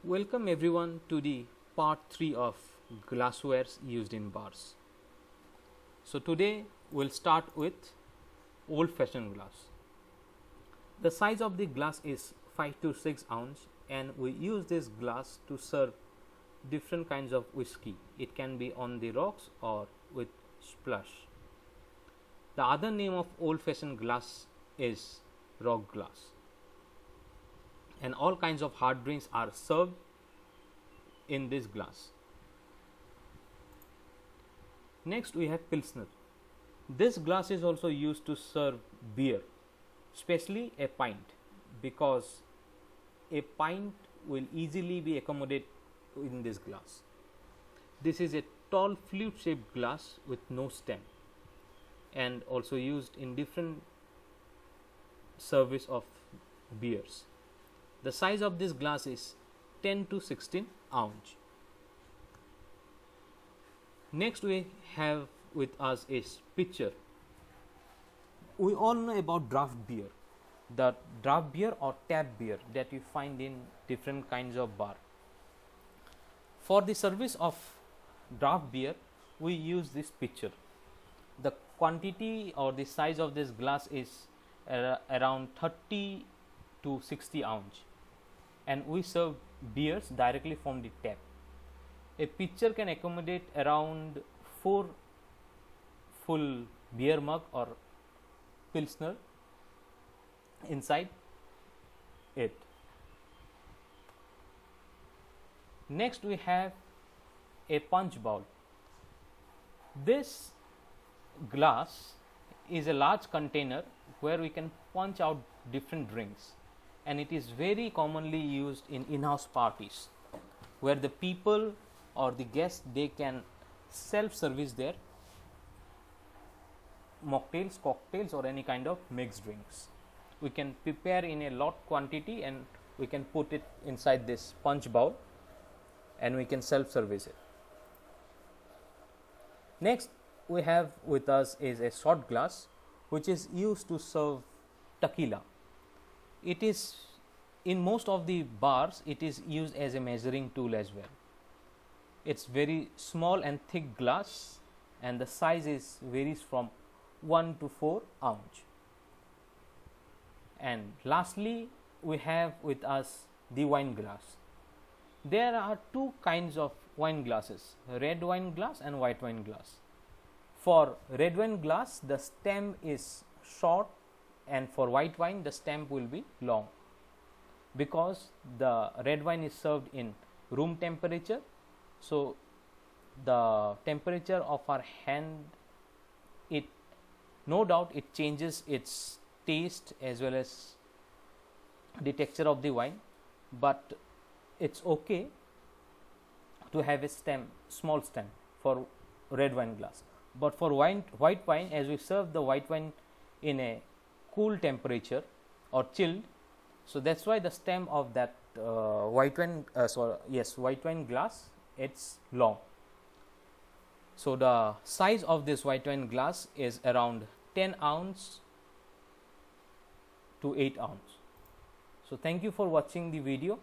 Welcome everyone to the part 3 of glasswares used in bars. So today we'll start with old fashioned glass. The size of the glass is 5 to 6 ounce and we use this glass to serve different kinds of whiskey. It can be on the rocks or with splash. The other name of old fashioned glass is rock glass. And all kinds of hard drinks are served in this glass. Next we have Pilsner. This glass is also used to serve beer, especially a pint, because a pint will easily be accommodated in this glass. This is a tall flute shaped glass with no stem and also used in different service of beers. The size of this glass is 10 to 16 ounce. Next we have with us is pitcher. We all know about draft beer, the draft beer or tap beer that you find in different kinds of bar. For the service of draft beer, we use this pitcher. The quantity or the size of this glass is around 30 to 60 ounce. And we serve beers directly from the tap. A pitcher can accommodate around 4 full beer mug or Pilsner inside it. Next we have a punch bowl. This glass is a large container where we can punch out different drinks. And it is very commonly used in in-house parties where the people or the guests, they can self-service their mocktails, cocktails or any kind of mixed drinks. We can prepare in a lot quantity and we can put it inside this punch bowl and we can self-service it. Next we have with us is a shot glass which is used to serve tequila. It is in most of the bars, it is used as a measuring tool as well. It's very small and thick glass and the size varies from 1 to 4 ounce. And lastly we have with us the wine glass. There are two kinds of wine glasses, red wine glass and white wine glass. For red wine glass the stem is short and for white wine the stem will be long, because the red wine is served in room temperature. So the temperature of our hand, it no doubt it changes its taste as well as the texture of the wine, but it's okay to have a stem, small stem for red wine glass. But for white wine, as we serve the white wine in a cool temperature or chilled, so that's why the stem of that white wine glass, it's long. So the size of this white wine glass is around 10 ounce to 8 ounce. So thank you for watching the video.